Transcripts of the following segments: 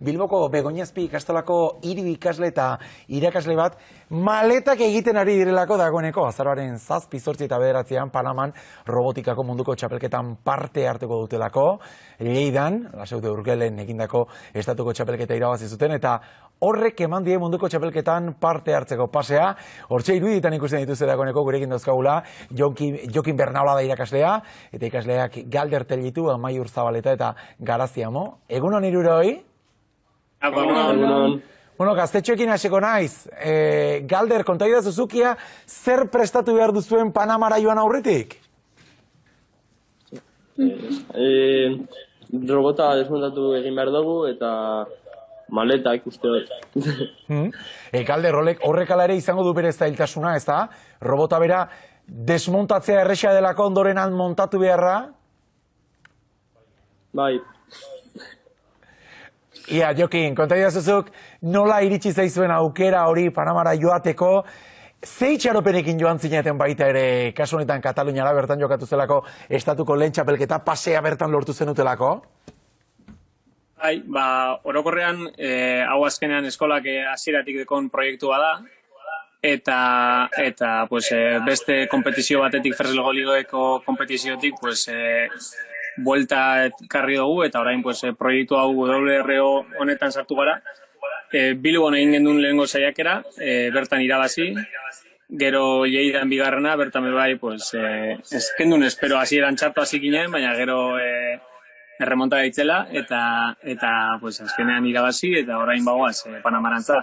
Bilboko Begoñazpi ikastolako 3 ikasle eta irakasle bat maletak egiten ari direlako dagoeneko. Azaroaren 7, 8 eta 9 Panaman robotikako munduko txapelketan parte hartuko dutelako. Lleidan, Laseude Urgelen egindako estatuko txapelketa irabazi zuten eta horrek eman die munduko txapelketan parte hartzeko pasea. Hortxe iruditan ikusten dituzte dagoeneko gurekin dauzkagula Jokin Bernaola da irakaslea eta ikasleak Galder Tellitu, Amaiur Zabaleta eta Garaziamo. Egunon hiruroi? Egunon. Bueno, gaztetxoekin hasiko naiz. Galder, konta idazu Zukia, zer prestatu behar duzuen Panamara joan aurretik? Robota desmontatu egin behar dugu eta maleta ikuste dut. Galder, horrek ala ere izango du bere zailtasuna, ez da? Robota bera desmontatzea erresa delako ondorenan montatu beharra? Bai. Ia, Jokin, konta idazuzuk, nola iritsi zaizuen aukera hori Panamara joateko, ze itxaropenekin joan zineten baita ere, kasu honetan Kataluniara bertan jokatu zelako, estatuko lehen txapelketa pasea bertan lortu zenutelako? Bai, orokorrean, hau azkenean eskolak hasieratik dekon proiektua da, eta beste kompetizio batetik, Ferselgo Ligoeko kompetiziotik, buelta karri dugu, eta orain proiektu hau WRO honetan sartu gara. Bilbon egin gendun lehengo saiakera, bertan irabazi, gero Lleidan bigarrena, bertan bai, eskendun espero hasieran txartu hasi ginen, baina gero erremonta gaitzela, eta azkenean irabazi, eta orain bagoaz Panamarantza.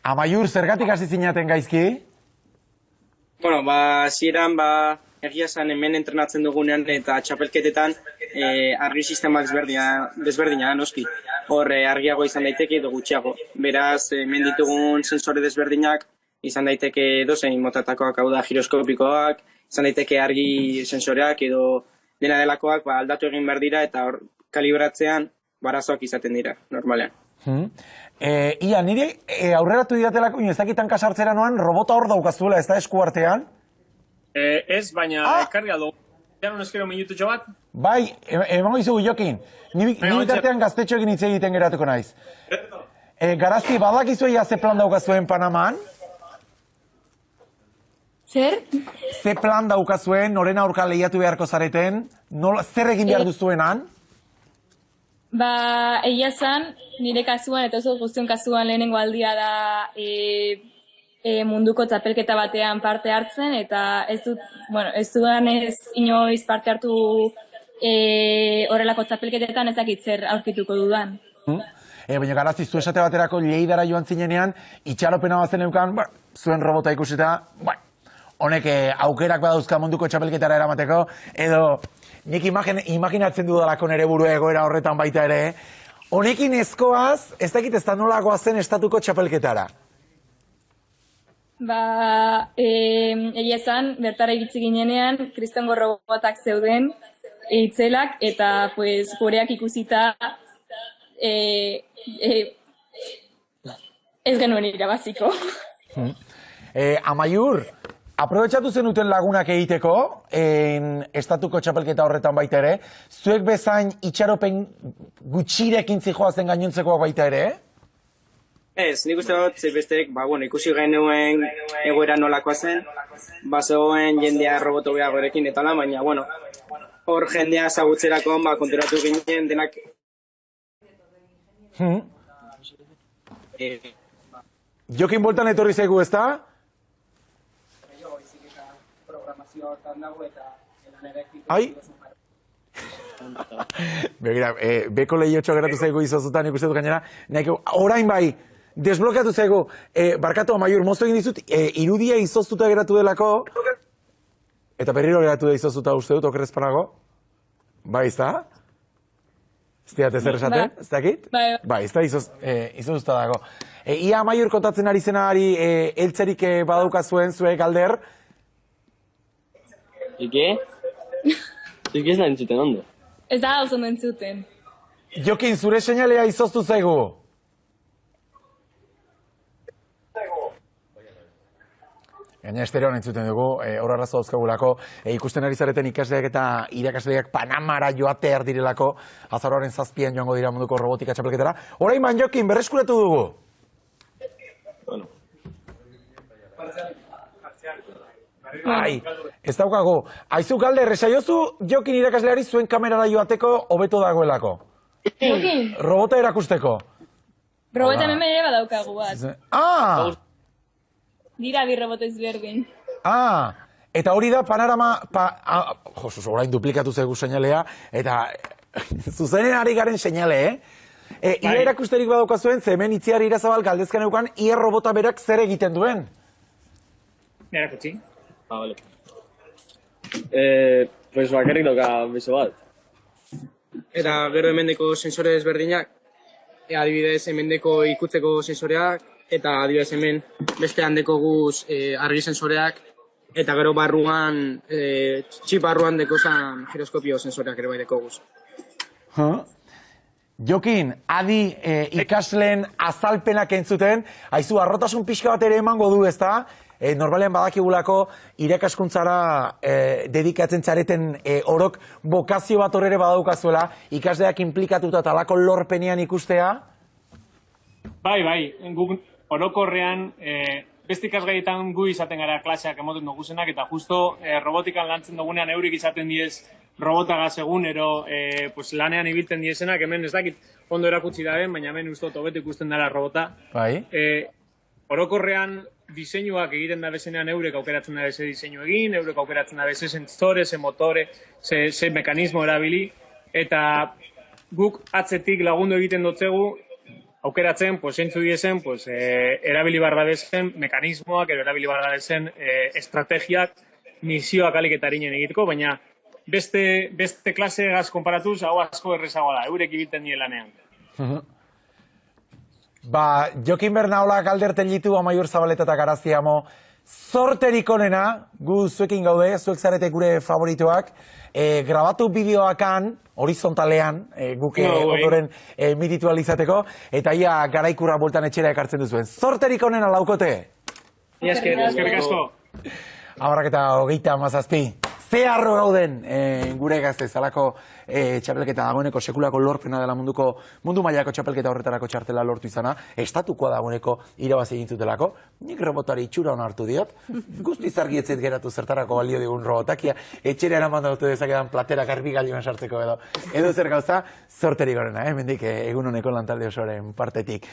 Amaiur, zergatik hasi zinaten gaizki? Bueno, hasieran, egia esan hemen entrenatzen dugunean eta txapelketetan argi sistema desberdina da, noski. Hor argiago izan daiteke edo gutxiago. Beraz, hemen ditugun sensore desberdinak izan daiteke edozein motatakoak, hau da giroskopikoak, izan daiteke argi sensoreak edo dena delakoak aldatu egin behar dira eta hor kalibratzean arazoak izaten dira, normalean. Ia, nire aurreratu didatelako, ez dakitan kasartzera noan, robota hor daukazuela, ez da esku artean? Ez, baina ekarria dugu. Janon eskero minututxo bat? Bai, emango izugu Jokin. Ni bitartean gaztetxoekin hitz egiten geratuko naiz. Garazi, badakizu ea ze plan daukazuen Panaman? Zer? Ze plan daukazuen, noren aurka lehiatu beharko zareten? Zer egin behar duzuenan? Egia zan, nire kasuan, eta oso guztion kasuan lehenengo aldia da munduko txapelketa batean parte hartzen, eta ez dudan ez inoiz parte hartu horrelako txapelketetan ezakit zer aurkituko dudan. Baina Garazi, zu esate baterako Lleidara joan zinenean, itxaropena bazen eukan, zuen robota ikusita, honek aukerak badauzka munduko txapelketara eramateko, edo nik imaginatzen dudalako nere buru egoera horretan baita ere, honekin ezkoaz, ez dakit ez da nola goazen estatuko txapelketara? Egia esan, bertara iritsi ginenean, kristongo robotak zeuden, itzelak, eta gureak ikusita ez genuen irabaziko. Amaiur, aprobetxatu zenuten lagunak egiteko, estatuko txapelketa horretan baita ere, zuek bezain itxaropen gutxirekin zijoazen gainontzekoak baita ere? Ez, nik uste dut, besteek, ikusi genuen egoera nolakoa zen, zegoen jendea roboto gehiagorekin eta lan, baina, hor jendea zagutzerako konturatu ginen denak. Jokin boltan etorri zaigu, ez da? Ai? Begira, beko lehiotxo geratu zaigu izozutan ikusten dut gainera, orain bai, desblokeatu zaigu, barkatu Amaiur, moztu egin dizut, irudia izoztuta geratu delako, eta berriro geratu da izoztuta uste dut, okerrezpanago? Bai, ez da? Ez diat ezer esaten, ez dakit? Bai, ez da izoztuta dago. Ia Amaiur kontatzen ari zenari, eltzerik badaukazuen zuek Galder? Ike? Ike ez da entzuten ondo. Ez da oso ondo entzuten. Jokin, zure seinalea izoztu zaigu. Gaina estereoan entzuten dugu, hor arrazo dauzkagulako, ikusten ari zareten ikasleak eta irakasleak Panamara joatear direlako, azaroaren 7an joango dira munduko robotika txapelketara. Orain Jokin, berreskuratu dugu. Bueno, Ai, ez daukago. Aizu Galder, esaiozu Jokin irakasleari zuen kamerara joateko hobeto dagoelako. Jokin, Robota erakusteko. robota hemen ere badaukagu bat. Ah! Dira bi robota ezberdin. Eta hori da panorama... Josus, orain duplikatu zaigu seinalea, eta zuzenen ari garen seinale, Ia erakusterik badaukazuen, ze hemen Itziar Irazabal galdezkan eukan, ia robota berak zer egiten duen? Erakutsi. vale. Pues bakarrik doka beso bat. Eta gero hemendeko sensore ezberdinak, adibidez hemendeko ikutzeko sensoreak, eta adibidez hemen beste handeko guz argi sensoreak, eta gero barruan, txip barruan dekozan giroskopio sensoreak ere bai deko guz. Jokin, adi ikasleen azalpenak entzuten, haizu, arrotasun pixka bat ere emango du, ezta? Normalean badakigulako irakaskuntzara dedikatzen zareten orok bokazio bat horre badaukazuela, ikasleak inplikatuta talako lorpenean ikustea? Bai, guk orokorrean beste ikasgaietan gu izaten gara klaseak emoten duguzenak, eta justo robotikan lantzen dugunean eurik izaten diez robotagaz egunero pues, lanean ibiltzen diezenak, hemen ez dakit ondo erakutsi daben, baina hemen uste hobeto ikusten dela robota. Bai. Orokorrean diseinuak egiten da bezenean eurek aukeratzen da beze diseinu egin, eurek aukeratzen da beze sensore, ze motore, ze mekanismo erabili, eta guk atzetik lagundu egiten dotzegu aukeratzen, pues, zentzu diezen, pues, erabili barra bezen mekanismoak, erabili barra bezen estrategiak, misioak aliketarinen egiteko, baina beste klasegaz konparatuz, hau asko errezagoa da, eurek ibiltzen die lanean. Jokin Bernaola galderten ditu Amaiur Zabaleta eta Garaziamo, zorterik onena, gu zuekin gaude, zuek zarete gure favoritoak, grabatu bideoakan, horizontalean, guke ondoren miritualizateko, eta ia garaikurra boltan etxera ekartzen duzuen. Zorterik onena laukote? Eskerrik asko. Abarrak eta 37. Ze harro gauden gure gazte zalako txapelketa dagoeneko sekulako lorpena dela mundu mailako txapelketa horretarako txartela lortu izana, estatukoa dagoeneko irabazi egin zutelako, nik robotari itxura hona hartu diot, guztiz argietzet geratu zertarako balio digun robotakia, etxera eraman dute dezakedan platera garbi gailuan sartzeko edo zer gauza, zorterik gorena, mendik egun honeko lantalde osoaren partetik.